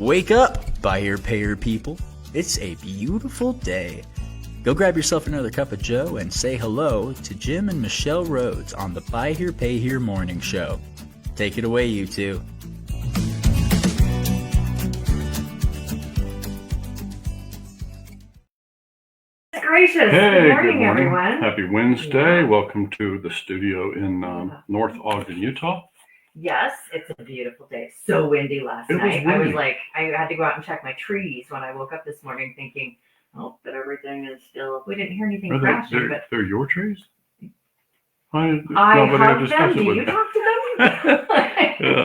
Wake up, buyer payer people. It's a beautiful day. Go grab yourself another cup of joe and say hello to Jim and Michelle Rhodes on the Buy Here Pay Here Morning Show. Take it away, you two. Gracious. Hey, good morning, everyone. Happy Wednesday. Welcome to the studio in North Ogden, Utah. Yes, it's a beautiful day. So windy last night. I was like, I had to go out and check my trees when I woke up this morning thinking, oh, but everything is still, we didn't hear anything crashing. But they're your trees? I hugged them. Do you talk to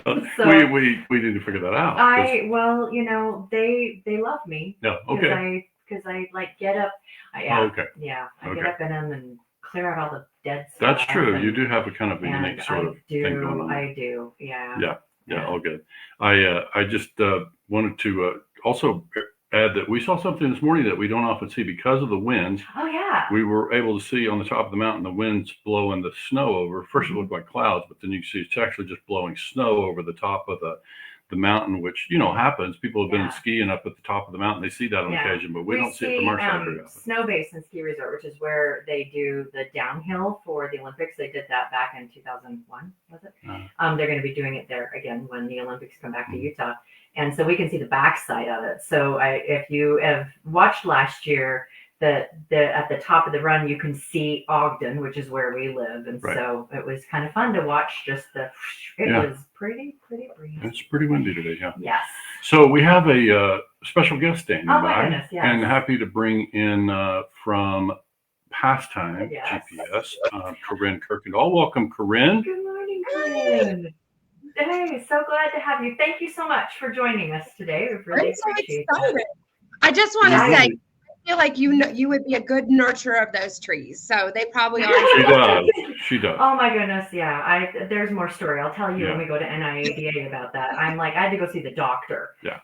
them? So, we need to figure that out. Well, you know, they love me. Yeah, okay. Because I like get up. Okay. Yeah, I get up in them and clear out all the dead stuff. That's true. You do have a kind of a unique sort of thing going on. I do. Yeah. Yeah. All good. I just wanted to also add that we saw something this morning that we don't often see because of the winds. Oh yeah. We were able to see on the top of the mountain the winds blowing the snow over. First it looked like clouds, but then you see it's actually just blowing snow over the top of the mountain, which happens. People have been skiing up at the top of the mountain. They see that on occasion, but we don't see it from our side very often. Snow Basin Ski Resort, which is where they do the downhill for the Olympics. They did that back in 2001, was it? They're going to be doing it there again when the Olympics come back to Utah, and so we can see the backside of it. So if you have watched last year, at the top of the run, you can see Ogden, which is where we live, and so it was kind of fun to watch. Just it was pretty breezy. It's pretty windy today, yeah. Yes. So we have a special guest standing by, my goodness, yes. And happy to bring in from PassTime GPS, Corinne Kirkendall. Welcome, Corinne. Good morning, Corinne. Hey, so glad to have you. Thank you so much for joining us today. We really appreciate it. I just want to say, I feel like you would be a good nurturer of those trees, so they probably are. She does. Oh my goodness, yeah. There's more story. I'll tell you when we go to NIADA about that. I had to go see the doctor. Yeah.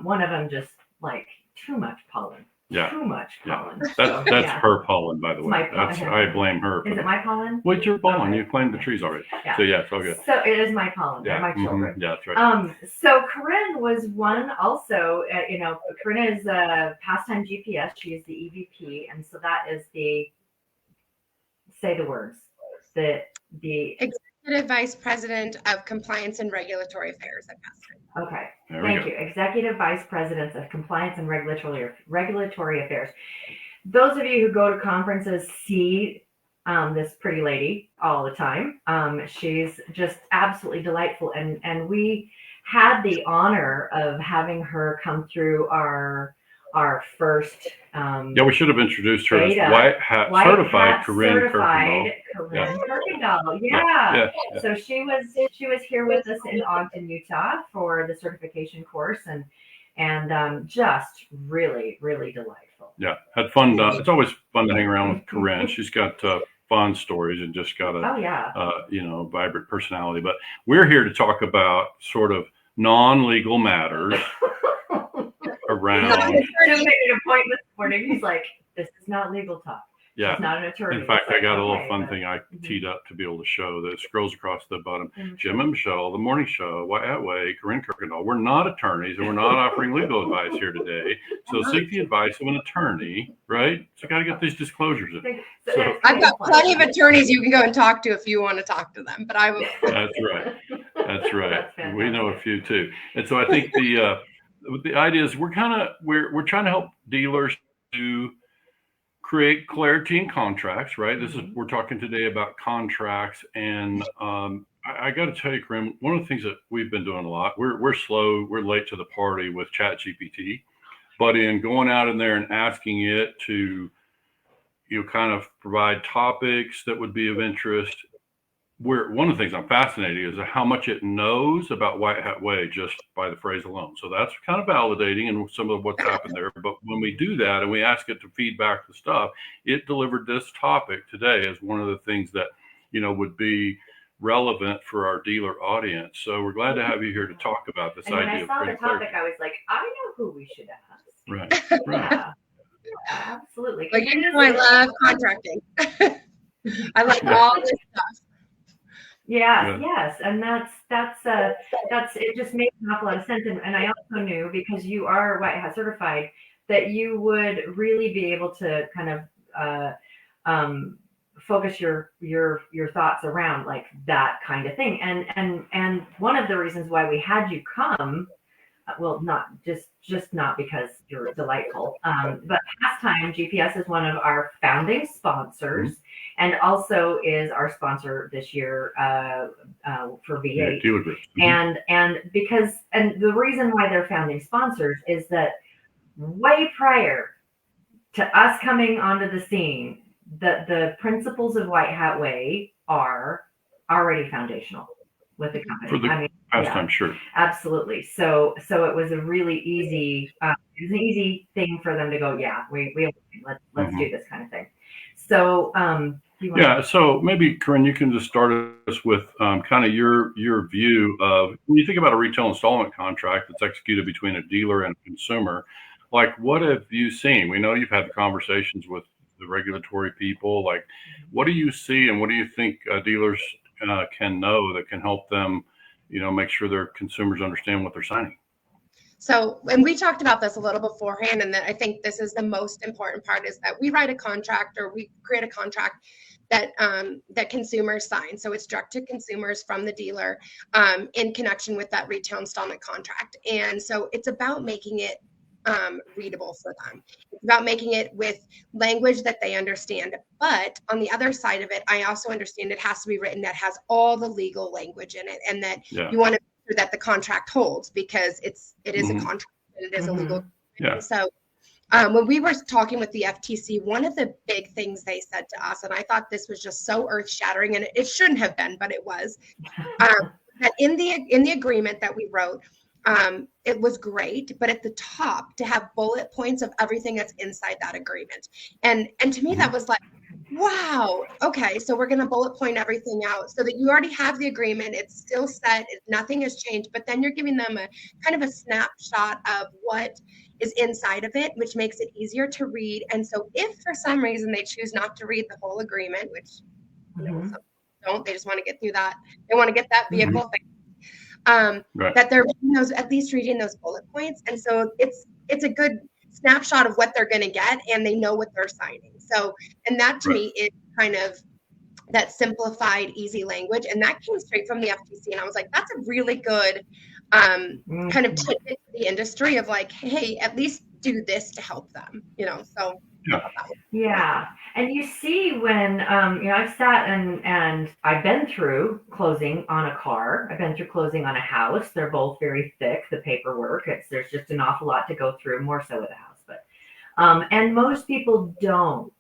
One of them just like too much pollen. Yeah. Too much pollen. Yeah. That's her pollen, by the way. I blame her. Is it my pollen? Well, it's your pollen. Okay. You claimed the trees already. Yeah. So yeah, it's all good. So it is my pollen. They're my children. Yeah, that's right. So Corinne was one also. Corinne is PassTime GPS. She is the EVP, and so that is say the words. The Executive Vice President of Compliance and Regulatory Affairs at PassTime. Okay, thank you. Executive Vice President of Compliance and Regulatory Affairs. Those of you who go to conferences see this pretty lady all the time. She's just absolutely delightful, and we had the honor of having her come through our first. We should have introduced her as White Hat Certified Corinne Kirkendall. Corinne Kirkendall. Yeah. So she was here with us in Ogden, Utah for the certification course, and just really, really delightful. Yeah, had fun. It's always fun to hang around with Corinne. She's got fun stories and just got a vibrant personality. But we're here to talk about sort of non-legal matters. Around. Just made an appointment this morning. He's like, "This is not legal talk. Yeah, it's not an attorney." In fact, I got a little fun thing I teed up to be able to show that scrolls across the bottom. Jim and Michelle, the morning show, that way, Corinne Kirkendall. We're not attorneys, and we're not offering legal advice here today. So seek the advice of an attorney, right? So got to get these disclosures in. So, I've got plenty of attorneys you can go and talk to if you want to talk to them. But I will. That's right. That's right. We know a few too, and so I think the idea is we're trying to help dealers to create clarity in contracts, right? We're talking today about contracts, and I got to tell you, Corinne, one of the things that we've been doing a lot. We're slow, we're late to the party with ChatGPT, but in going out in there and asking it to, kind of provide topics that would be of interest. One of the things I'm fascinated is how much it knows about White Hat Way just by the phrase alone. So that's kind of validating and some of what's happened there. But when we do that and we ask it to feed back the stuff, it delivered this topic today as one of the things that, would be relevant for our dealer audience. So we're glad to have you here to talk about this idea. When I saw the topic, I was like, I know who we should ask. Right. Yeah, absolutely. Like, I love contracting. I like all this stuff. Yes, yes, and that's it. Just makes an awful lot of sense, and I also knew, because you are White Hat certified, that you would really be able to kind of focus your thoughts around like that kind of thing. And one of the reasons why we had you come, well, not just not because you're delightful, but PassTime GPS is one of our founding sponsors, and also is our sponsor this year for V8. Dealer groups. And the reason why they're founding sponsors is that way prior to us coming onto the scene, the principles of White Hat Way are already foundational with the company. For the PassTime, sure. Absolutely. So it was a really easy, it was an easy thing for them to go, yeah, let's do this kind of thing. So, so maybe Corinne, you can just start us with kind of your view of, when you think about a retail installment contract that's executed between a dealer and a consumer, like what have you seen? We know you've had the conversations with the regulatory people. Like, what do you see, and what do you think dealers can know that can help them, make sure their consumers understand what they're signing? So, and we talked about this a little beforehand, and that I think this is the most important part, is that we write a contract, or we create a contract that consumers sign. So it's direct to consumers from the dealer in connection with that retail installment contract. And so it's about making it readable for them. It's about making it with language that they understand. But on the other side of it, I also understand it has to be written that has all the legal language in it, and that you want to make sure that the contract holds, because it is a contract and it is a legal. So when we were talking with the FTC, one of the big things they said to us, and I thought this was just so earth-shattering, and it shouldn't have been, but it was, that in the agreement that we wrote, it was great, but at the top to have bullet points of everything that's inside that agreement. And to me, that was like, wow, okay, so we're going to bullet point everything out so that you already have the agreement. It's still set. Nothing has changed, but then you're giving them a kind of a snapshot of what is inside of it, which makes it easier to read. And so if for some reason they choose not to read the whole agreement, which some don't, they just want to get through that. They want to get that vehicle thing. That they're at least reading those bullet points, and so it's a good snapshot of what they're going to get, and they know what they're signing. So, and that to me is kind of that simplified, easy language, and that came straight from the FTC. And I was like, that's a really good kind of tip to the industry of like, hey, at least do this to help them, So. Yeah. And you see when, I've sat and I've been through closing on a car. I've been through closing on a house. They're both very thick, the paperwork. There's just an awful lot to go through, more so with a house. But, and most people don't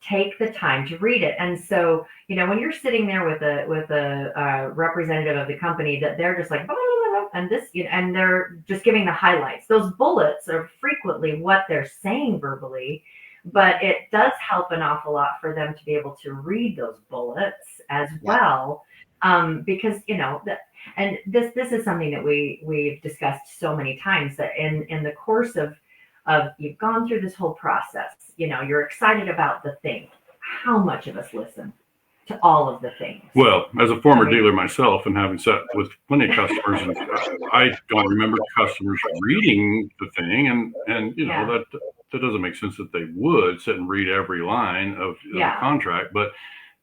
take the time to read it. And so, when you're sitting there with a representative of the company, that they're just like, blah, blah, blah, and this, and they're just giving the highlights. Those bullets are frequently what they're saying verbally. But it does help an awful lot for them to be able to read those bullets as well, because and this is something that we've discussed so many times, that in the course of you've gone through this whole process, you're excited about the thing. How much of us listen to all of the things? Well, as a former dealer myself, and having sat with plenty of customers, and I don't remember customers reading the thing, and that doesn't make sense that they would sit and read every line of the contract. But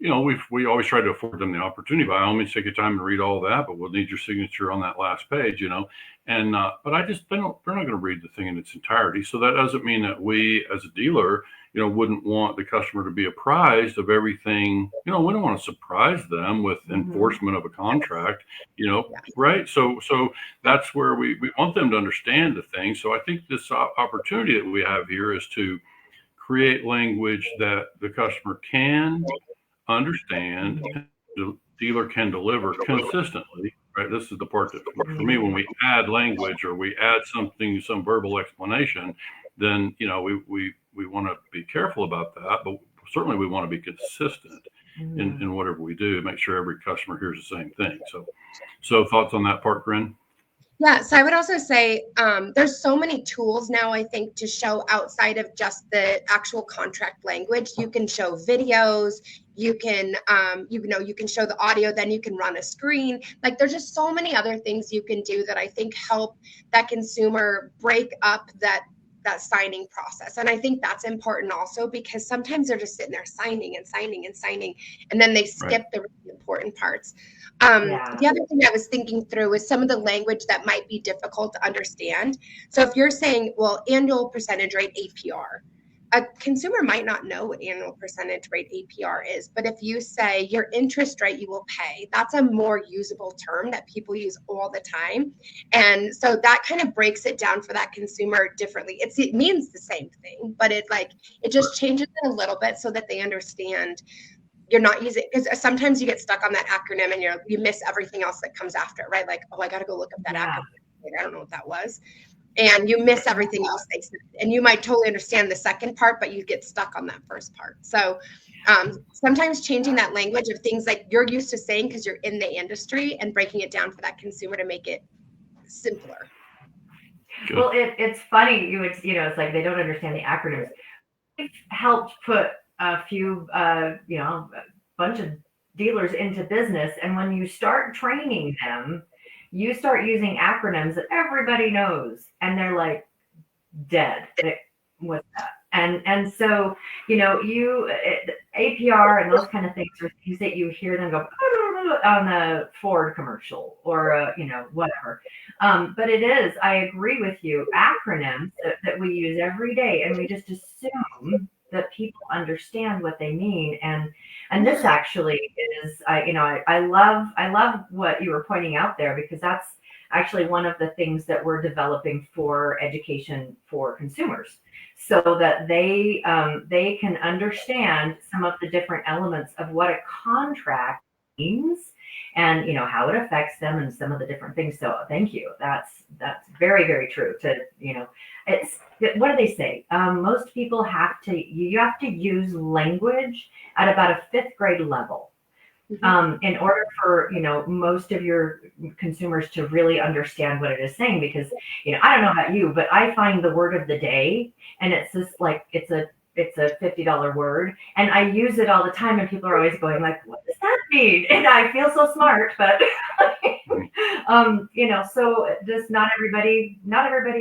we always try to afford them the opportunity. By all means, take your time and read all that, but we'll need your signature on that last page. And but they're not going to read the thing in its entirety. So that doesn't mean that we, as a dealer, wouldn't want the customer to be apprised of everything. We don't want to surprise them with enforcement of a contract, right? So that's where we want them to understand the thing. So I think this opportunity that we have here is to create language that the customer can understand, and the dealer can deliver consistently, right? This is the part that, for me, when we add language or we add something, some verbal explanation, then, we want to be careful about that, but certainly we want to be consistent in whatever we do, make sure every customer hears the same thing. So thoughts on that part, Corinne? Yeah, so I would also say there's so many tools now, I think, to show outside of just the actual contract language. You can show videos, you can, you can show the audio, then you can run a screen. Like there's just so many other things you can do that I think help that consumer break up that signing process. And I think that's important also because sometimes they're just sitting there signing and signing and signing, and then they skip the really important parts. The other thing I was thinking through is some of the language that might be difficult to understand. So if you're saying, well, annual percentage rate APR, a consumer might not know what annual percentage rate APR is, but if you say your interest rate you will pay, that's a more usable term that people use all the time. And so that kind of breaks it down for that consumer differently. It means the same thing, but it just changes it a little bit so that they understand you're not using, because sometimes you get stuck on that acronym and you miss everything else that comes after it, right? Like, oh, I got to go look up that acronym. I don't know what that was. And you miss everything else they said. And you might totally understand the second part, but you get stuck on that first part. So sometimes changing that language of things like you're used to saying because you're in the industry and breaking it down for that consumer to make it simpler. Good. Well, it's funny. It's like they don't understand the acronyms. We've helped put a few, bunch of dealers into business. And when you start training them, you start using acronyms that everybody knows, and they're like dead. What's that? And so, APR and those kind of things are things that you hear them go on a Ford commercial or, whatever. But it is, I agree with you, acronyms that we use every day, and we just assume that people understand what they mean. And this actually is, I love what you were pointing out there, because that's actually one of the things that we're developing for education for consumers, so that they can understand some of the different elements of what a contract means and how it affects them and some of the different things. So thank you. That's very, very true. It's what do they say? Most people you have to use language at about a 5th grade level in order for most of your consumers to really understand what it is saying. Because I don't know about you, but I find the word of the day, and it's just like it's a $50 word, and I use it all the time, and people are always going like, what does that mean? And I feel so smart, but so just not everybody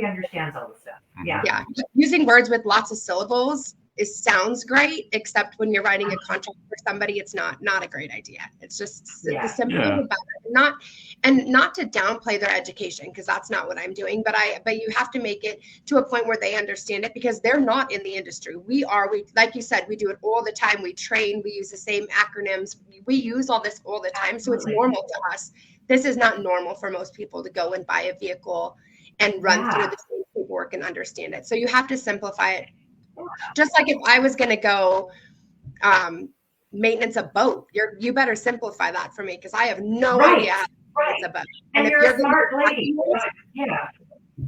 understands all the stuff. Yeah. Using words with lots of syllables sounds great, except when you're writing a contract for somebody, it's not a great idea. It's just the simple thing about it. Not to downplay their education, because that's not what I'm doing, but you have to make it to a point where they understand it, because they're not in the industry. We like you said, we do it all the time. We train, we use the same acronyms. We use all this all the time. So it's normal to us. This is not normal for most people to go and buy a vehicle and run through the same paperwork and understand it. So you have to simplify it. Just like if I was going to go maintenance a boat, you better simplify that for me, because I have no idea what it's about. And you're a smart lady.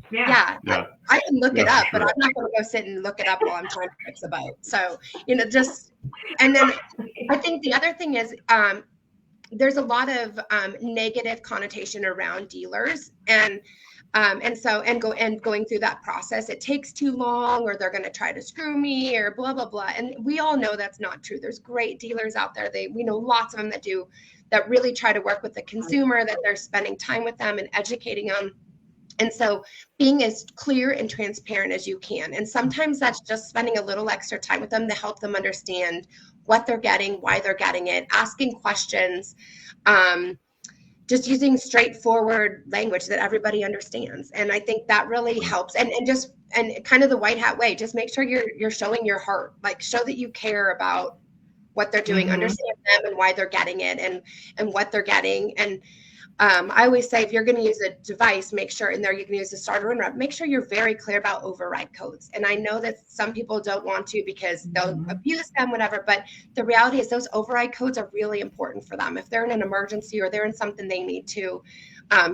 Yeah. I can look it up, but I'm not going to go sit and look it up while I'm trying to fix a boat. So, and then I think the other thing is there's a lot of negative connotation around dealers, and going through that process, it takes too long, or they're going to try to screw me, or blah, blah, blah. And we all know that's not true. There's great dealers out there. We know lots of them that really try to work with the consumer, that they're spending time with them and educating them. And so being as clear and transparent as you can. And sometimes that's just spending a little extra time with them to help them understand what they're getting, why they're getting it, asking questions, just using straightforward language that everybody understands. And I think that really helps. And kind of the white hat way, just make sure you're showing your heart, like show that you care about what they're doing, understand them and why they're getting it, and what they're getting. And I always say, if you're going to use a device, make sure in there you can use the starter interrupt. Make sure you're very clear about override codes. And I know that some people don't want to because they'll abuse them, whatever. But the reality is those override codes are really important for them. If they're in an emergency or they're in something they need to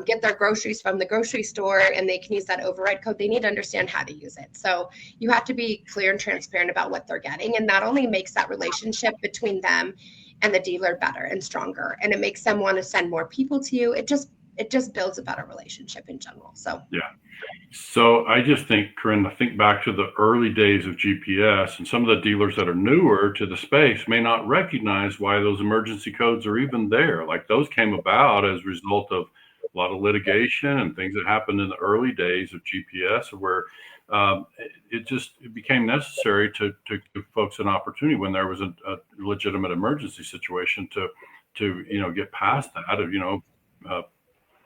get their groceries from the grocery store and they can use that override code, they need to understand how to use it. So you have to be clear and transparent about what they're getting. And not only makes that relationship between them and the dealer better and stronger, and it makes them want to send more people to you. It it just builds a better relationship in general. So yeah. So I just think, Corinne, I think back to the early days of GPS, and some of the dealers that are newer to the space may not recognize why those emergency codes are even there. Like those came about as a result of a lot of litigation and things that happened in the early days of GPS, where it became necessary to give folks an opportunity when there was a legitimate emergency situation to get past that.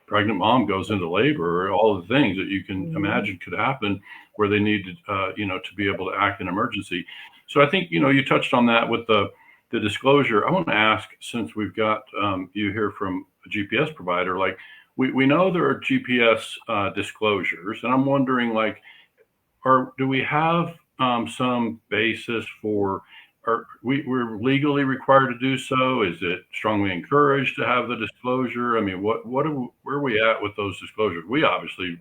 Pregnant mom goes into labor, or all the things that you can imagine could happen where they needed, to be able to act in emergency. So I think, you touched on that with the disclosure. I want to ask, since we've got you here from a GPS provider, like we know there are GPS disclosures, and I'm wondering, like, do we have some basis for, we're legally required to do so? Is it strongly encouraged to have the disclosure? I mean, where are we at with those disclosures? We obviously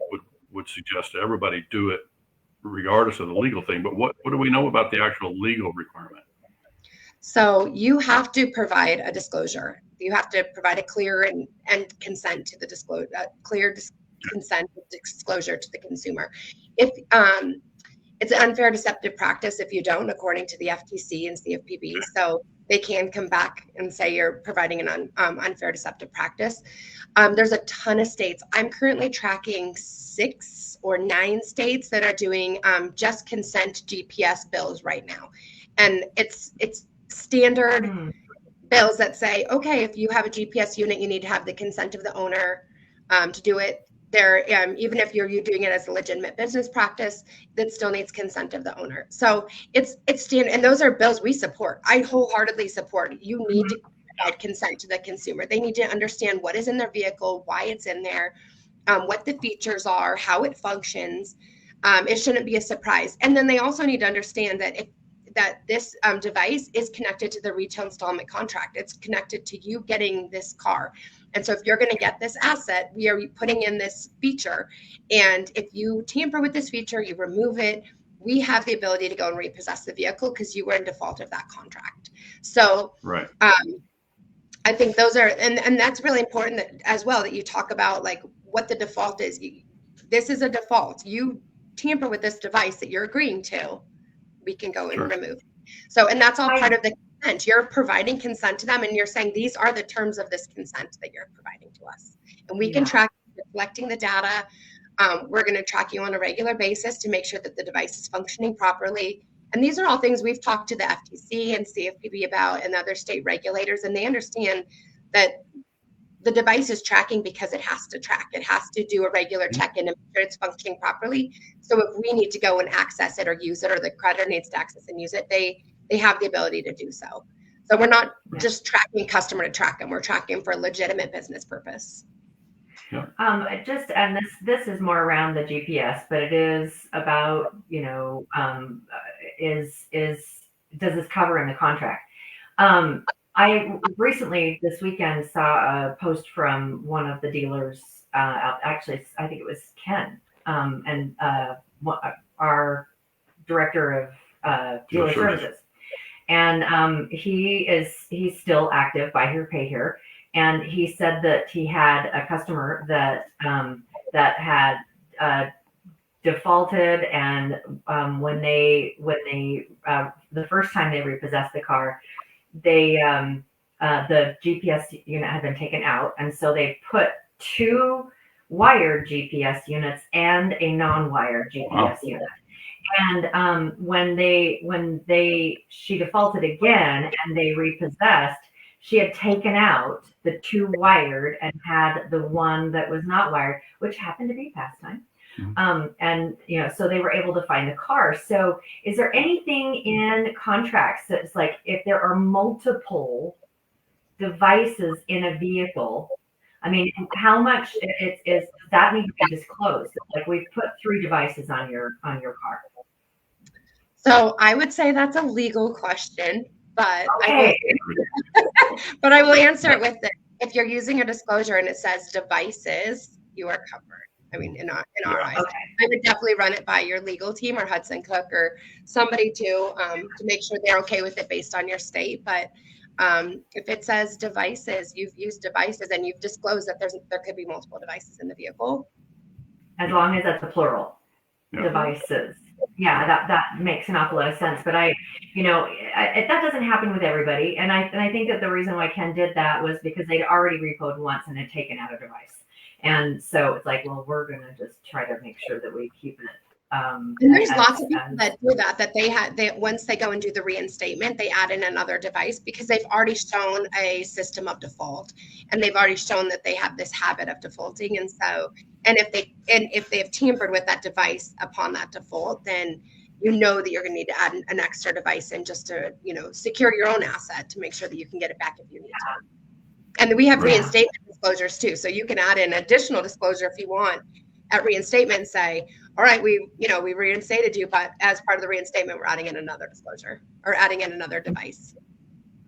would suggest to everybody do it regardless of the legal thing, but what do we know about the actual legal requirement? So you have to provide a disclosure. You have to provide a clear and consent to the disclosure, consent disclosure to the consumer. If it's an unfair deceptive practice if you don't, according to the FTC and CFPB. So they can come back and say you're providing an unfair deceptive practice. There's a ton of states. I'm currently tracking 6 or 9 states that are doing just consent GPS bills right now. And it's standard bills that say, okay, if you have a GPS unit, you need to have the consent of the owner to do it. There, even if you're doing it as a legitimate business practice, that still needs consent of the owner. So it's standard, and those are bills we support. I wholeheartedly support. You need to provide consent to the consumer. They need to understand what is in their vehicle, why it's in there, what the features are, how it functions. It shouldn't be a surprise. And then they also need to understand that this device is connected to the retail installment contract. It's connected to you getting this car. And so if you're going to get this asset, we are putting in this feature. And if you tamper with this feature, you remove it, we have the ability to go and repossess the vehicle because you were in default of that contract. So right. I think those are, and that's really important as well, that you talk about like what the default is. This is a default. You tamper with this device that you're agreeing to, we can go and remove. So, and that's all part of the consent. You're providing consent to them, and you're saying these are the terms of this consent that you're providing to us. And we can track you collecting the data. We're going to track you on a regular basis to make sure that the device is functioning properly. And these are all things we've talked to the FTC and CFPB about and other state regulators, and they understand that the device is tracking because it has to track. It has to do a regular check-in and make sure it's functioning properly. So if we need to go and access it or use it, or the creditor needs to access and use it, they have the ability to do so. So we're not just tracking customer to track them. We're tracking for a legitimate business purpose. Yeah. And this is more around the GPS, but it is about, does this cover in the contract? I recently this weekend saw a post from one of the dealers. Actually, I think it was Ken, and our director of dealer services. And he's still active, buy here, pay here. And he said that he had a customer that had defaulted, and when they the first time they repossessed the car, the GPS unit had been taken out, and so they put 2 wired GPS units and a non-wired GPS unit. And when she defaulted again and they repossessed, she had taken out the 2 wired and had the one that was not wired, which happened to be PassTime. And so they were able to find the car. So is there anything in contracts that's like, if there are multiple devices in a vehicle, I mean, how much does that need to be disclosed? Like, we've put 3 devices on your car. So I would say that's a legal question, but okay. I will answer it with this. If you're using a disclosure and it says devices, you are covered. I mean, in our eyes, I would definitely run it by your legal team or Hudson Cook or somebody to make sure they're okay with it based on your state. But If it says devices, you've used devices and you've disclosed that there could be multiple devices in the vehicle. As long as that's a plural, devices. Yeah, that makes an awful lot of sense. But that doesn't happen with everybody. And I think that the reason why Ken did that was because they'd already repoed once and had taken out a device. And so it's like, well, we're going to just try to make sure that we keep it. And there's lots of people that do that once they go and do the reinstatement, they add in another device because they've already shown a system of default and they've already shown that they have this habit of defaulting. And so, and if they have tampered with that device upon that default, then you know that you're going to need to add an extra device in just to, secure your own asset to make sure that you can get it back if you need to. And we have reinstatement disclosures too. So you can add in additional disclosure if you want at reinstatement and say, all right, we reinstated you, but as part of the reinstatement, we're adding in another disclosure or adding in another device.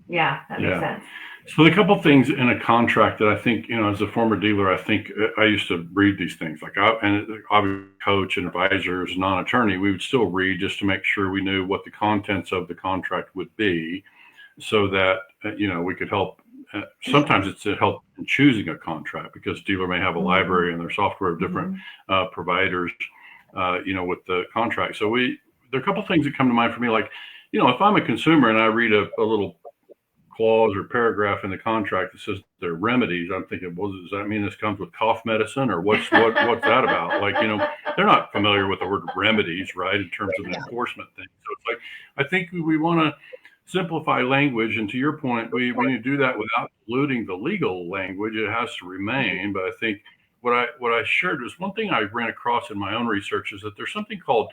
Yeah, that makes sense. So a couple things in a contract that I think, as a former dealer, I think I used to read these things and obviously coach and advisors, non-attorney, we would still read just to make sure we knew what the contents of the contract would be so that, we could help. Sometimes it's to help in choosing a contract because dealer may have a library and their software of different providers, with the contract. So there are a couple of things that come to mind for me, like, if I'm a consumer and I read a little clause or paragraph in the contract that says there are remedies, I'm thinking, well, does that mean this comes with cough medicine or what's that about? Like, they're not familiar with the word remedies, right, in terms of an enforcement thing. So it's like, I think we want to simplify language, and to your point, we need to do that without diluting the legal language. It has to remain. But I think what I shared was one thing I ran across in my own research is that there's something called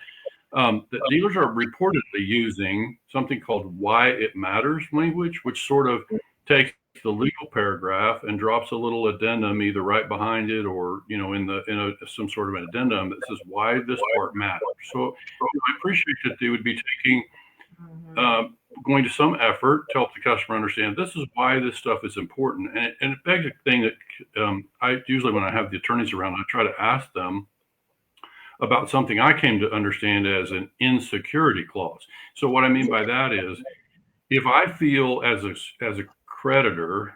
that dealers are reportedly using something called "why it matters" language, which sort of takes the legal paragraph and drops a little addendum either right behind it or in some sort of an addendum that says why this part matters. So I appreciate that they would be taking. Going to some effort to help the customer understand this is why this stuff is important. And it begs a thing that I usually, when I have the attorneys around, I try to ask them about something I came to understand as an insecurity clause. So what I mean by that is if I feel as a creditor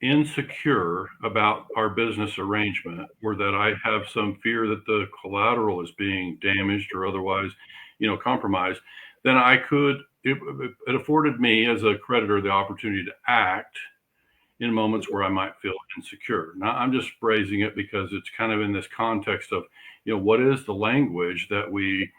insecure about our business arrangement or that I have some fear that the collateral is being damaged or otherwise, compromised, then it afforded me as a creditor the opportunity to act in moments where I might feel insecure. Now I'm just phrasing it because it's kind of in this context of, what is the language that we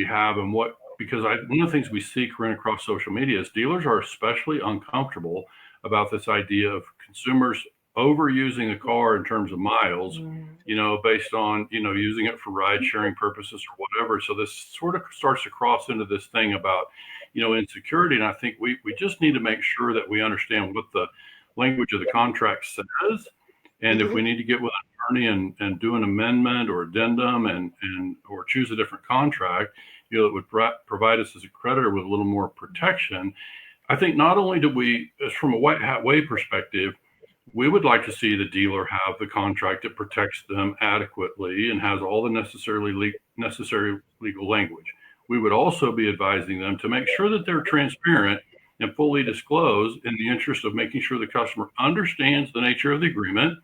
have and because one of the things we see, Corinne, across social media is dealers are especially uncomfortable about this idea of consumers overusing a car in terms of miles, based on, using it for ride sharing purposes or whatever. So this sort of starts to cross into this thing about, insecurity. And I think we just need to make sure that we understand what the language of the contract says. And if we need to get with an attorney and do an amendment or addendum or choose a different contract, that would provide us as a creditor with a little more protection. I think not only do we, as from a white hat way perspective, we would like to see the dealer have the contract that protects them adequately and has all the necessary legal language. We would also be advising them to make sure that they're transparent and fully disclose in the interest of making sure the customer understands the nature of the agreement.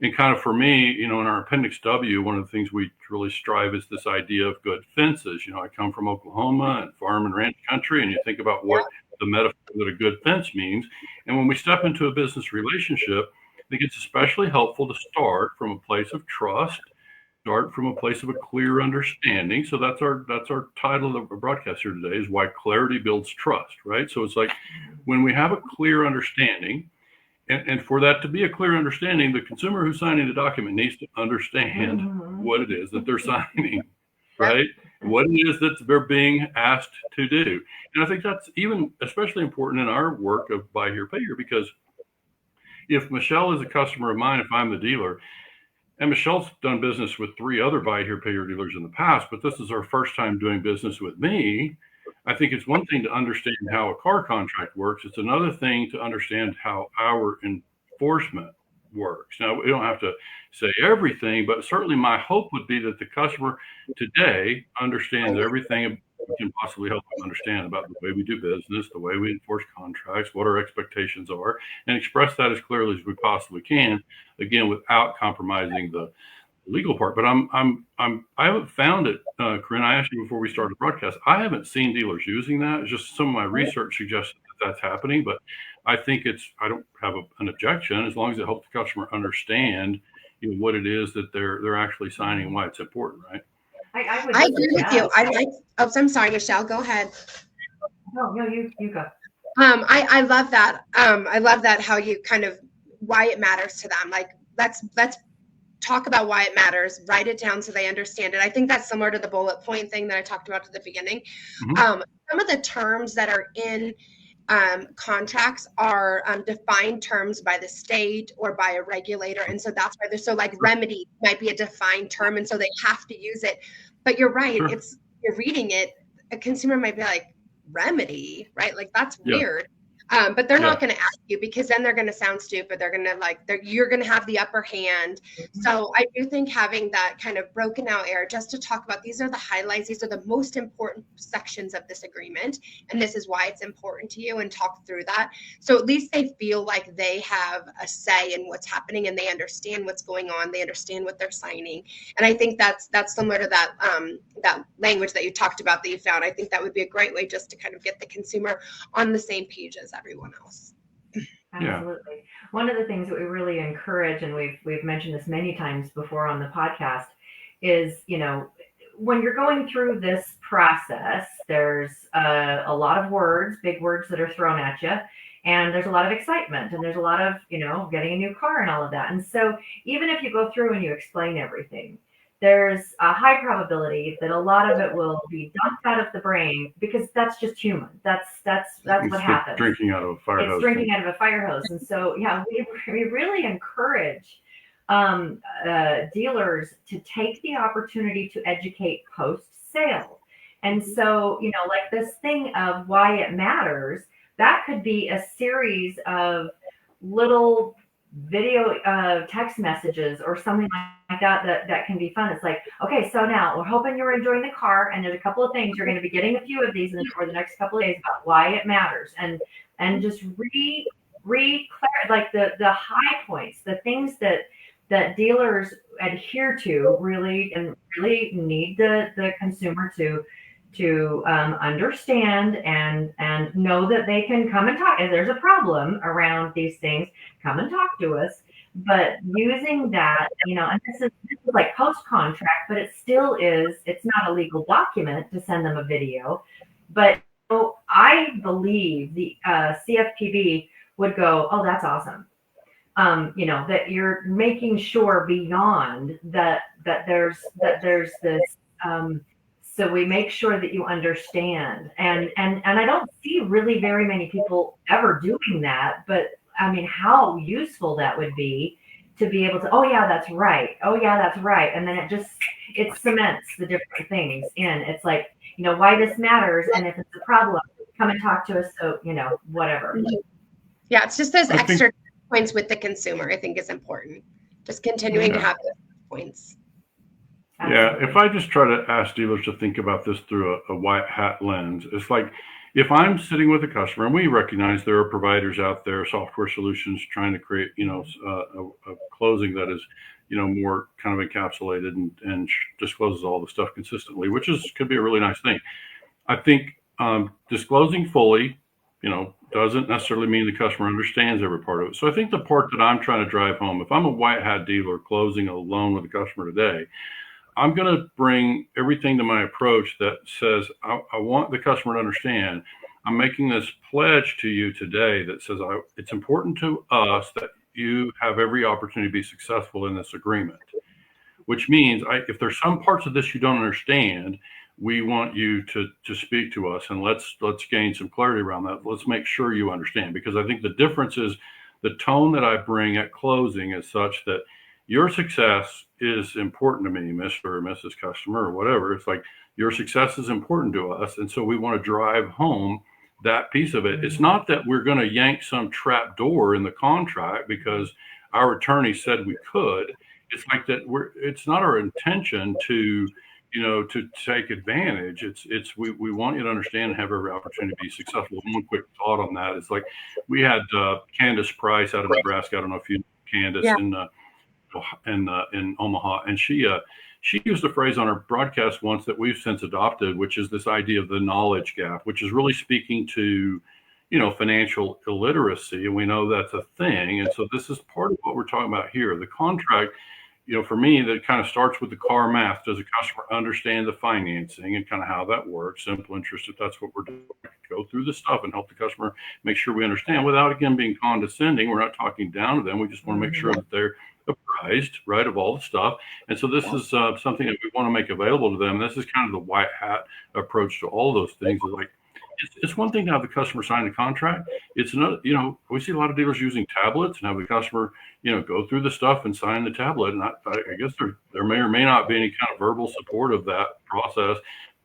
And kind of for me, in our Appendix W, one of the things we really strive is this idea of good fences. I come from Oklahoma and farm and ranch country, and you think about what the metaphor that a good fence means. And when we step into a business relationship, I think it's especially helpful to start from a place of trust, start from a place of a clear understanding. So that's our title of the broadcast here today is why clarity builds trust, right? So it's like when we have a clear understanding, and for that to be a clear understanding, the consumer who's signing the document needs to understand what it is that they're signing, right? What it is that they're being asked to do. And I think that's especially important in our work of buy here, pay here, because if Michelle is a customer of mine, if I'm the dealer, and Michelle's done business with 3 other buy here, pay here dealers in the past, but this is her first time doing business with me, I think it's one thing to understand how a car contract works. It's another thing to understand how our enforcement works. Now, we don't have to say everything, but certainly my hope would be that the customer today understands everything we can possibly help them understand about the way we do business, the way we enforce contracts, what our expectations are, and express that as clearly as we possibly can, again, without compromising the legal part. But I haven't found it, Corinne. I asked you before we started the broadcast. I haven't seen dealers using that. It's just some of my research suggests that that's happening, but I think I don't have an objection as long as it helps the customer understand, what it is that they're actually signing and why it's important, right? I agree with you. I'm sorry, Michelle, go ahead. No, you go. I love that. I love that how you kind of why it matters to them. Like let's talk about why it matters, write it down so they understand it. I think that's similar to the bullet point thing that I talked about at the beginning. Mm-hmm. Some of the terms that are in contracts are defined terms by the state or by a regulator. And so that's why so like remedy might be a defined term. And so they have to use it. But you're right. Sure. You're reading it. A consumer might be like, remedy, right? Like that's weird. But they're not going to ask you because then they're going to sound stupid. They're going to you're going to have the upper hand. Mm-hmm. So I do think having that kind of broken out area just to talk about these are the highlights. These are the most important sections of this agreement. And this is why it's important to you and talk through that. So at least they feel like they have a say in what's happening and they understand what's going on. They understand what they're signing. And I think that's similar to that, that language that you talked about that you found. I think that would be a great way just to kind of get the consumer on the same page as everyone else. Absolutely. Yeah. One of the things that we really encourage, and we've mentioned this many times before on the podcast, is, when you're going through this process, there's a lot of words, big words that are thrown at you, and there's a lot of excitement, and there's a lot of, getting a new car and all of that. And so even if you go through and you explain everything, there's a high probability that a lot of it will be dumped out of the brain because that's just human. That's what happens. Drinking out of a fire hose. It's drinking out of a fire hose. And so, we really encourage dealers to take the opportunity to educate post-sale. And so, like this thing of why it matters, that could be a series of little video text messages or something like that can be fun. It's like, okay, so now we're hoping you're enjoying the car, and there's a couple of things you're going to be getting a few of these for the next couple of days about why it matters, and just like the high points, the things that dealers adhere to really need the consumer to understand and know that they can come and talk. If there's a problem around these things, come and talk to us. But using that, and this is like post-contract, but it still is, it's not a legal document to send them a video. But I believe the CFPB would go, oh, that's awesome. That you're making sure beyond that there's this, so we make sure that you understand. And I don't see really very many people ever doing that, but I mean, how useful that would be to be able to, oh yeah, that's right. Oh yeah, that's right. And then it cements the different things in. It's like, why this matters. And if it's a problem, come and talk to us. So, whatever. Yeah. It's just those extra points with the consumer, I think is important. Just continuing to have those points. Yeah, if I just try to ask dealers to think about this through a white hat lens, it's like if I'm sitting with a customer, and we recognize there are providers out there, software solutions trying to create, a closing that is, more kind of encapsulated and discloses all the stuff consistently, which could be a really nice thing. I think disclosing fully, doesn't necessarily mean the customer understands every part of it. So I think the part that I'm trying to drive home, if I'm a white hat dealer closing a loan with a customer today, I'm going to bring everything to my approach that says, I want the customer to understand I'm making this pledge to you today that says it's important to us that you have every opportunity to be successful in this agreement, which means if there's some parts of this you don't understand, we want you to speak to us, and let's gain some clarity around that. Let's make sure you understand, because I think the difference is the tone that I bring at closing is such that your success is important to me, Mr. or Mrs. Customer, or whatever. It's like your success is important to us. And so we want to drive home that piece of it. It's not that we're going to yank some trap door in the contract because our attorney said we could. It's like that it's not our intention to, to take advantage. We want you to understand and have every opportunity to be successful. And one quick thought on that is like we had Candace Price out of Nebraska. I don't know if you know Candace in Omaha, and she used a phrase on her broadcast once that we've since adopted, which is this idea of the knowledge gap, which is really speaking to financial illiteracy, and we know that's a thing. And so this is part of what we're talking about here. The contract, for me, that kind of starts with the car math. Does the customer understand the financing and kind of how that works? Simple interest, if that's what we're doing, go through the stuff and help the customer make sure we understand without, again, being condescending. We're not talking down to them. We just want to make sure that they're apprised, right, of all the stuff. And so this is something that we want to make available to them. This is kind of the white hat approach to all those things. Like, it's one thing to have the customer sign the contract. It's another, we see a lot of dealers using tablets and have the customer, go through the stuff and sign the tablet. And I guess there may or may not be any kind of verbal support of that process.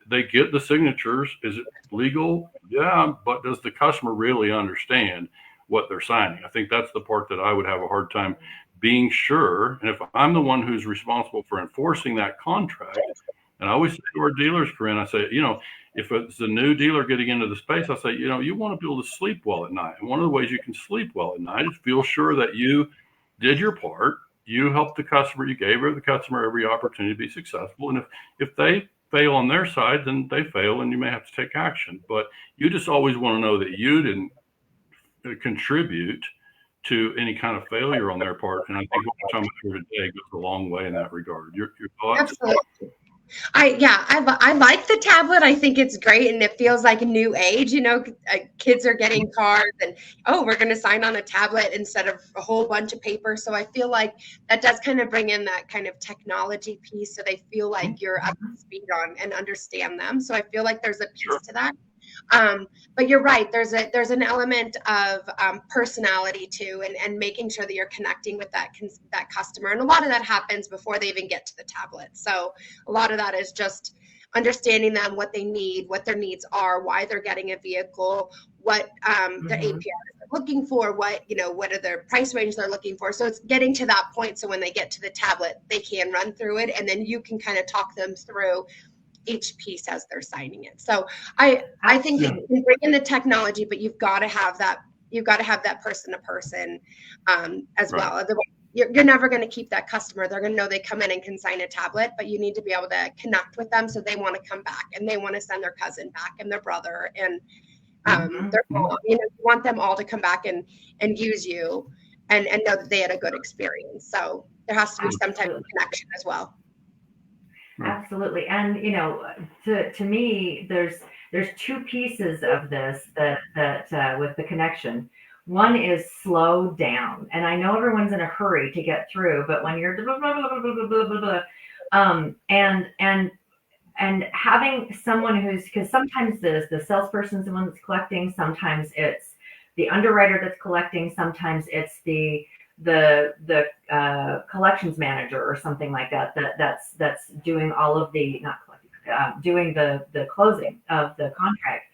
They get the signatures. Is it legal? Yeah, but does the customer really understand what they're signing? I think that's the part that I would have a hard time being sure. And if I'm the one who's responsible for enforcing that contract, and I always say to our dealers, Corinne, I say, if it's a new dealer getting into the space, I say, you want to be able to sleep well at night. And one of the ways you can sleep well at night is feel sure that you did your part. You helped the customer. You gave the customer every opportunity to be successful. And if they fail on their side, then they fail and you may have to take action. But you just always want to know that you didn't contribute to any kind of failure on their part. And I think what we're talking about here today goes a long way in that regard. Your thoughts? Absolutely. I like the tablet. I think it's great, and it feels like a new age. Kids are getting cards, and we're going to sign on a tablet instead of a whole bunch of paper. So I feel like that does kind of bring in that kind of technology piece, so they feel like you're up to speed on and understand them. So I feel like there's a piece to that. But you're right. There's an element of personality too, and making sure that you're connecting with that customer. And a lot of that happens before they even get to the tablet. So a lot of that is just understanding them, what they need, what their needs are, why they're getting a vehicle, what their APR is looking for, what are their price range they're looking for. So it's getting to that point. So when they get to the tablet, they can run through it, and then you can kind of talk them through each piece as they're signing it. So I think that you can bring in the technology, but you've got to have that person to person as well. Otherwise, you're never going to keep that customer. They're going to know they come in and can sign a tablet, but you need to be able to connect with them so they want to come back and they want to send their cousin back and their brother and their mom. You want them all to come back and use you and know that they had a good experience. So there has to be some type of connection as well. Absolutely. And, to me, there's two pieces of this that with the connection. One is slow down. And I know everyone's in a hurry to get through, but when you're blah, blah, blah, blah, blah, blah, blah, and having someone because sometimes the salesperson's the one that's collecting, sometimes it's the underwriter that's collecting, sometimes it's the collections manager or something like that's doing all of the doing the closing of the contract,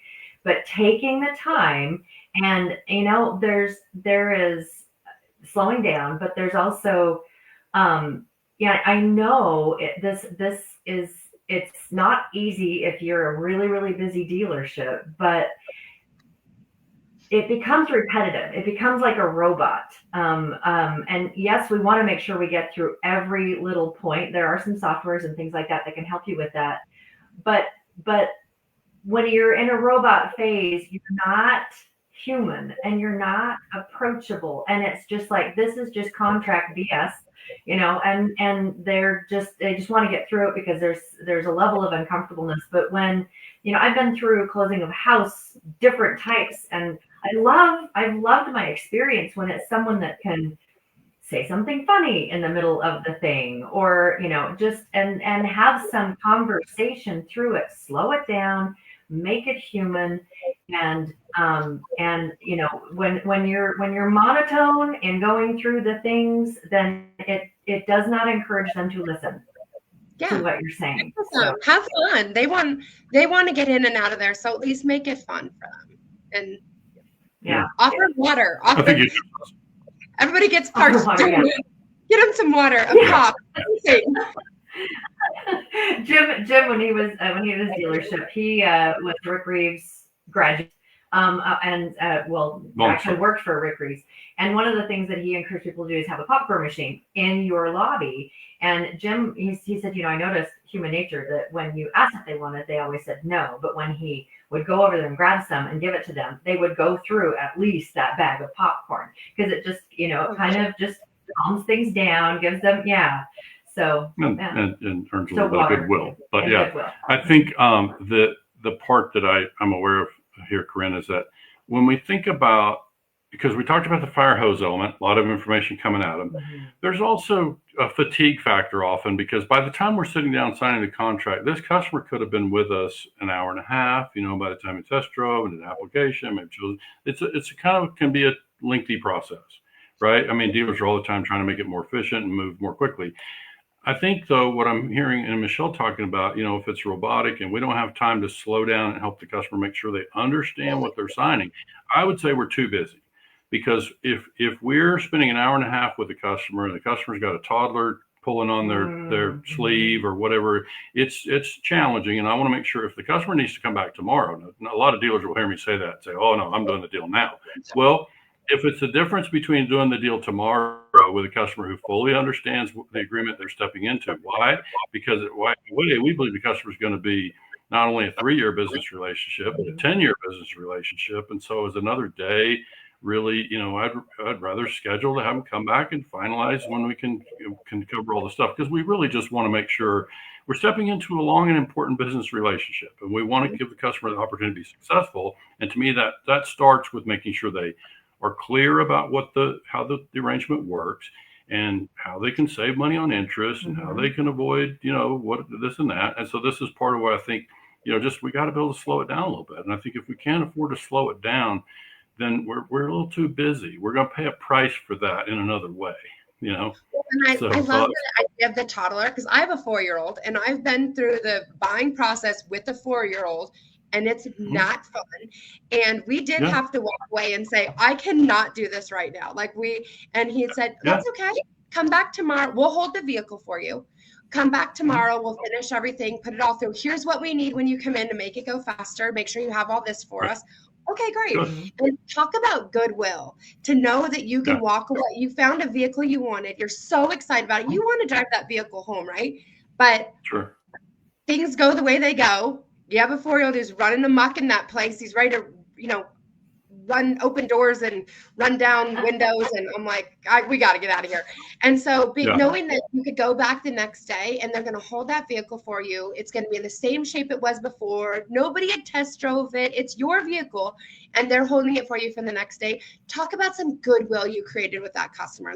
but taking the time. And there is slowing down, but there's also I know it's not easy if you're a really, really busy dealership, but it becomes repetitive. It becomes like a robot. And yes, we want to make sure we get through every little point. There are some softwares and things like that can help you with that. But when you're in a robot phase, you're not human and you're not approachable. And it's just like, this is just contract BS, and they just want to get through it because there's a level of uncomfortableness. But when, I've been through closing of house, different types, and I've loved my experience when it's someone that can say something funny in the middle of the thing, or, just, and have some conversation through it, slow it down, make it human. And when you're monotone and going through the things, then it does not encourage them to listen to what you're saying. So, have fun. They want to get in and out of there. So at least make it fun for them. And offer water. Everybody gets parched. Get them some water, a pop, anything. Jim, when he was dealership, he was Rick Reeves' graduate, actually worked for Rick Reeves. And one of the things that he encouraged people to do is have a popcorn machine in your lobby. And Jim, he said, I noticed human nature that when you asked if they wanted, they always said no. But when he would go over there and grab some and give it to them, they would go through at least that bag of popcorn, because it just, kind of just calms things down, gives them, So and earns a little bit of goodwill. But goodwill. I think the part that I'm aware of here, Corinne, is that when we think about, because we talked about the fire hose element, a lot of information coming at them. Mm-hmm. There's also a fatigue factor often, because by the time we're sitting down signing the contract, this customer could have been with us an hour and a half, by the time we test drove and an application, maybe it's a kind of, can be a lengthy process, right? I mean, dealers are all the time trying to make it more efficient and move more quickly. I think, though, what I'm hearing and Michelle talking about, if it's robotic and we don't have time to slow down and help the customer make sure they understand what they're signing, I would say we're too busy. Because if we're spending an hour and a half with the customer and the customer's got a toddler pulling on their sleeve or whatever, it's challenging. And I want to make sure, if the customer needs to come back tomorrow, a lot of dealers will hear me say that and say, oh, no, I'm doing the deal now. Well, if it's the difference between doing the deal tomorrow with a customer who fully understands the agreement they're stepping into, why? Because we believe the customer is going to be not only a 3-year business relationship, but a 10-year business relationship. And so as another day, really, I'd rather schedule to have them come back and finalize when we can cover all the stuff, because we really just want to make sure we're stepping into a long and important business relationship, and we want to give the customer the opportunity to be successful. And to me, that starts with making sure they are clear about how the arrangement works and how they can save money on interest and how they can avoid, what this and that. And so this is part of why I think, we got to be able to slow it down a little bit. And I think if we can't afford to slow it down, then we're a little too busy. We're going to pay a price for that in another way, And I love the idea of the toddler, because I have a 4-year-old and I've been through the buying process with the 4-year-old, and it's not fun. And we did have to walk away and say, I cannot do this right now. And he said, that's okay. Come back tomorrow. We'll hold the vehicle for you. Come back tomorrow. We'll finish everything, put it all through. Here's what we need when you come in to make it go faster. Make sure you have all this for us. Okay, great. And talk about goodwill, to know that you can walk away. You found a vehicle you wanted. You're so excited about it. You want to drive that vehicle home, right? But things go the way they go. You have a 4-year-old who's running amok in that place. He's ready to, run open doors and run down windows. And I'm like, we got to get out of here. And so knowing that you could go back the next day and they're going to hold that vehicle for you. It's going to be in the same shape it was before. Nobody had test drove it. It's your vehicle and they're holding it for you for the next day. Talk about some goodwill you created with that customer.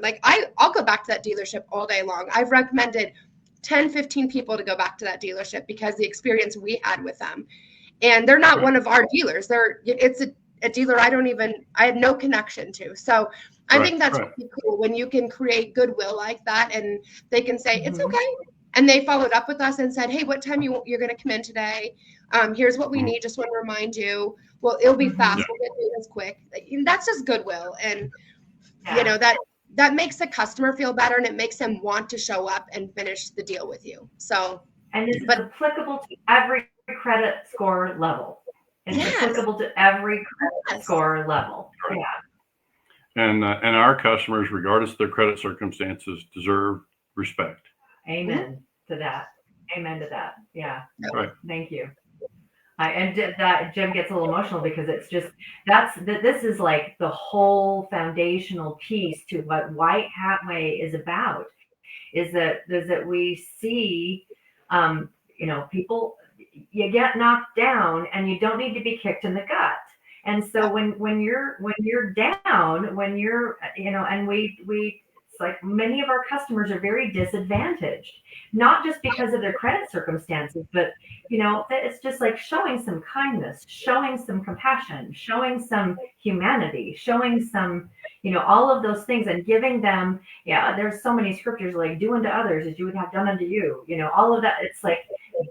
I'll go back to that dealership all day long. I've recommended 10, 15 people to go back to that dealership because the experience we had with them. And they're not one of our dealers. It's a dealer I have no connection to. So I think that's really cool when you can create goodwill like that and they can say, it's okay. And they followed up with us and said, hey, what time you're going to come in today? Here's what we need. Just want to remind you. Well, it'll be fast. We'll get through this quick. That's just goodwill. And, that makes the customer feel better and it makes them want to show up and finish the deal with you. So, and it's applicable to every credit score level. It's applicable to every credit score level. Yeah. And our customers, regardless of their credit circumstances, deserve respect. Amen to that. Amen to that. Yeah. Right. Thank you. And that Jim gets a little emotional because it's just this is like the whole foundational piece to what White Hat Way is about. Is that we see, people. You get knocked down and you don't need to be kicked in the gut. And so when you're down, and we it's like many of our customers are very disadvantaged, not just because of their credit circumstances, but it's just like showing some kindness, showing some compassion, showing some humanity, showing some, all of those things and giving them, there's so many scriptures like do unto others as you would have done unto you, all of that. It's like,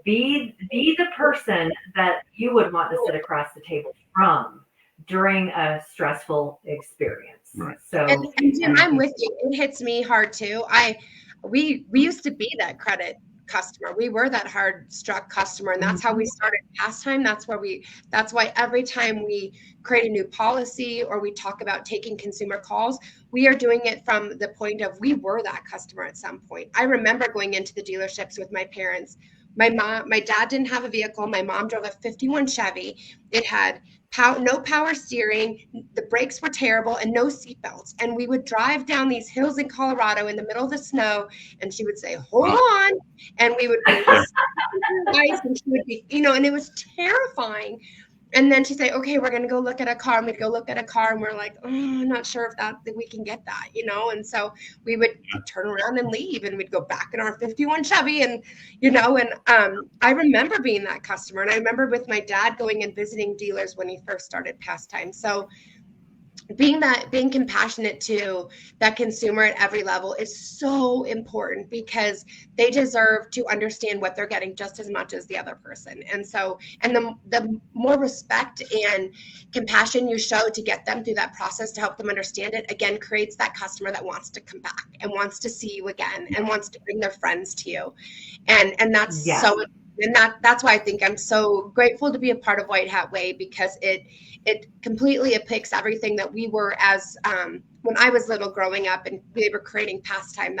be the person that you would want to sit across the table from during a stressful experience. Right. So, and Jim, I'm with you. It hits me hard too. We used to be that credit customer. We were that hard struck customer. And that's how we started PassTime. That's why every time we create a new policy or we talk about taking consumer calls, we are doing it from the point of we were that customer at some point. I remember going into the dealerships with my parents. My dad didn't have a vehicle. My mom drove a 51 Chevy. It had no power steering. The brakes were terrible and no seatbelts. And we would drive down these hills in Colorado in the middle of the snow. And she would say, "Hold on." And we would be ice, and she would be, and it was terrifying. And then she'd say, "Okay, we're going to go look at a car." And we'd go look at a car and we're like, "Oh, I'm not sure if we can get that, And so we would turn around and leave and we'd go back in our 51 Chevy and, I remember being that customer. And I remember with my dad going and visiting dealers when he first started PassTime. So being compassionate to that consumer at every level is so important because they deserve to understand what they're getting just as much as the other person. And so, and the more respect and compassion you show to get them through that process to help them understand it, again, creates that customer that wants to come back and wants to see you again and wants to bring their friends to you. And that's so, and that's why I think I'm so grateful to be a part of White Hat Way, because it completely depicts everything that we were as when I was little growing up and we were creating PassTime.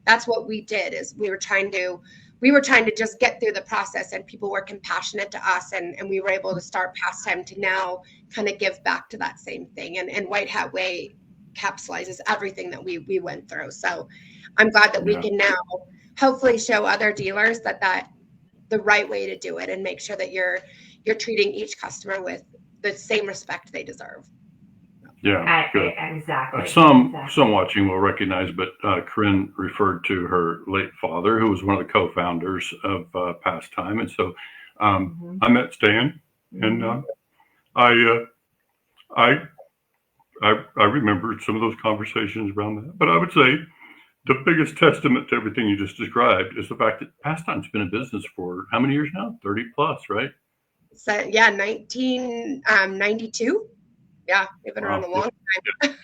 That's what we did, is we were trying to just get through the process, and people were compassionate to us, and we were able to start PassTime to now kind of give back to that same thing. And White Hat Way capsulizes everything that we went through. So I'm glad that we can now hopefully show other dealers that the right way to do it and make sure that you're treating each customer with the same respect they deserve. Yeah, good. Exactly. Some watching will recognize, but Corinne referred to her late father, who was one of the co-founders of PassTime, and so I met Stan, and I remembered some of those conversations around that. But I would say the biggest testament to everything you just described is the fact that PassTime's been in business for how many years now? 30 plus, right? So 1992. Yeah, we've been around a long time.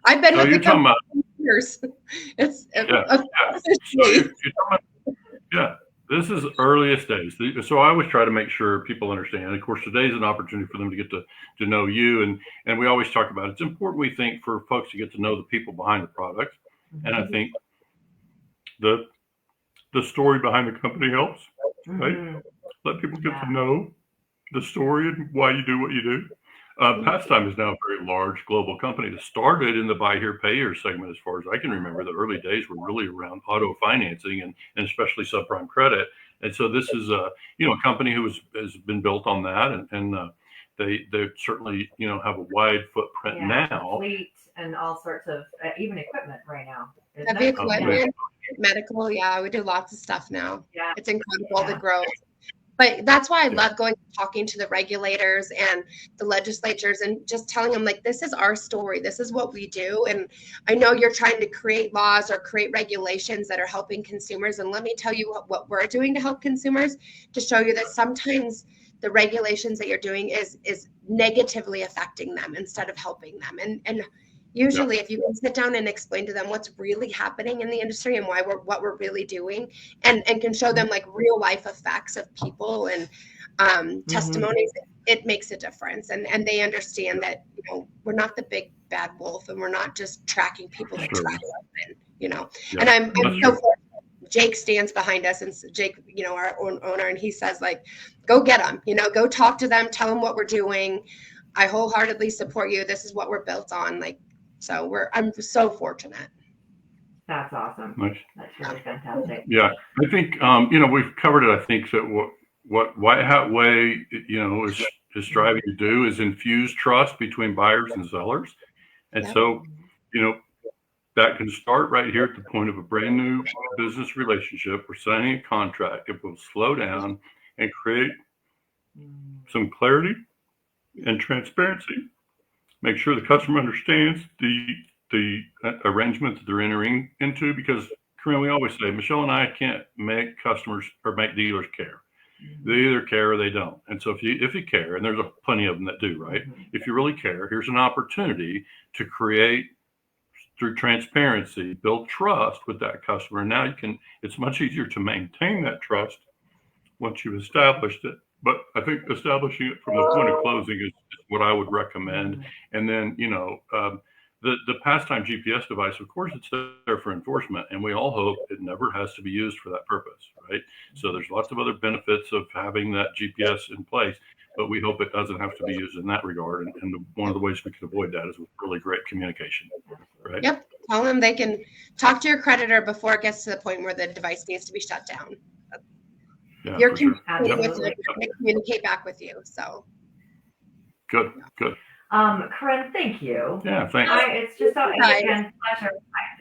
I've been with the company for years. It's this is earliest days. So I always try to make sure people understand. And of course, today's an opportunity for them to get to know you. And we always talk about it's important, we think, for folks to get to know the people behind the product. And I think the story behind the company helps, right? Let people get to know the story and why you do what you do. PassTime is now a very large global company that started in the buy here, pay here segment. As far as I can remember, the early days were really around auto financing and especially subprime credit. And so this is a company who has been built on that, and they certainly have a wide footprint now. Fleet and all sorts of even equipment right now. Heavy equipment, medical. Yeah, we do lots of stuff now. Yeah, it's incredible the growth. But that's why I love going and talking to the regulators and the legislatures and just telling them, like, this is our story. This is what we do. And I know you're trying to create laws or create regulations that are helping consumers. And let me tell you what we're doing to help consumers, to show you that sometimes the regulations that you're doing is negatively affecting them instead of helping them. And usually if you can sit down and explain to them what's really happening in the industry and what we're really doing and can show them like real life effects of people and testimonies, it makes a difference. And they understand that, we're not the big bad wolf, and we're not just tracking people to try to win, and I'm so fortunate. Jake stands behind us, and Jake, our own owner, and he says, like, go get them, go talk to them, tell them what we're doing. I wholeheartedly support you. This is what we're built on. So I'm so fortunate. That's awesome. Nice. That's really fantastic. Yeah, I think we've covered it. I think that what White Hat Way is striving to do is infuse trust between buyers and sellers, and so that can start right here at the point of a brand new business relationship. We're signing a contract. It will slow down and create some clarity and transparency. Make sure the customer understands the arrangement that they're entering into, because, Corinne, we always say, Michelle and I can't make customers or make dealers care. They either care or they don't. And so if you care, and there's plenty of them that do, right? If you really care, here's an opportunity to create through transparency, build trust with that customer. And now it's much easier to maintain that trust once you've established it. But I think establishing it from the point of closing is what I would recommend. And then, the PassTime GPS device, of course, it's there for enforcement, and we all hope it never has to be used for that purpose, right? So there's lots of other benefits of having that GPS in place, but we hope it doesn't have to be used in that regard. And one of the ways we can avoid that is with really great communication, right? Yep. Tell them they can talk to your creditor before it gets to the point where the device needs to be shut down. Yeah, You're sure. they communicate back with you. So good. Corinne, thank you. Yeah, thanks. It's just again pleasure.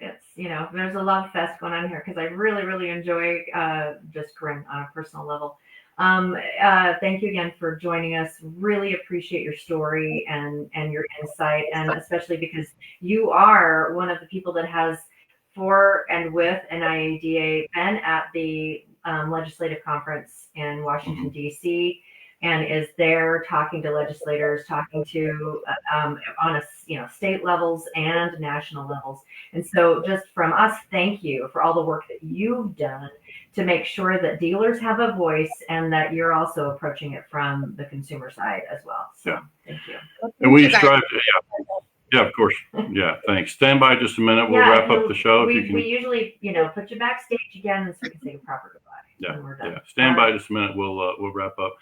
It's there's a love fest going on here because I really, really enjoy just Corinne on a personal level. Thank you again for joining us. Really appreciate your story and your insight, and especially because you are one of the people that has for and with NIADA been at the legislative conference in Washington, D.C., and is there talking to legislators, talking to on a state levels and national levels. And so just from us, thank you for all the work that you've done to make sure that dealers have a voice and that you're also approaching it from the consumer side as well. So thank you. And we strive to, yeah, of course. Yeah, thanks. Stand by just a minute. We'll wrap up the show. We usually, put you backstage again so we can say a proper goodbye. Yeah. Stand by just a minute. We'll wrap up.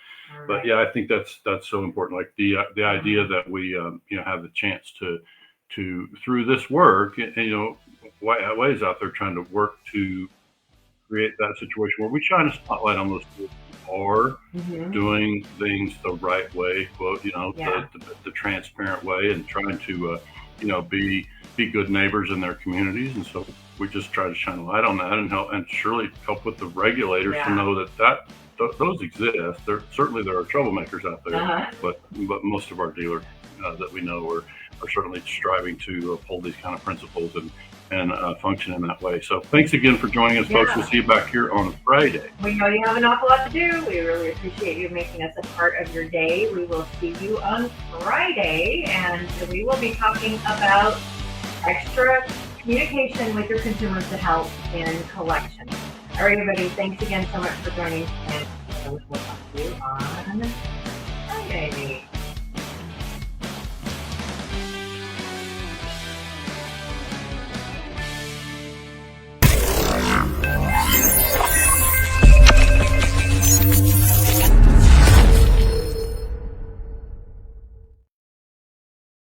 But yeah, I think that's so important. Like the idea that we have the chance to through this work, and ways out there trying to work to create that situation where we shine a spotlight on those people who are doing things the right way, quote, the transparent way, and trying to be good neighbors in their communities. And so we just try to shine a light on that and surely help with the regulators to know that those exist. There are troublemakers out there, but most of our dealers that we know are certainly striving to uphold these kind of principles and function in that way. So thanks again for joining us, folks. We'll see you back here on Friday. We know you have an awful lot to do. We really appreciate you making us a part of your day. We will see you on Friday, and we will be talking about extra communication with your consumers to help in collection. All right, everybody, thanks again so much for joining, and we will talk to you on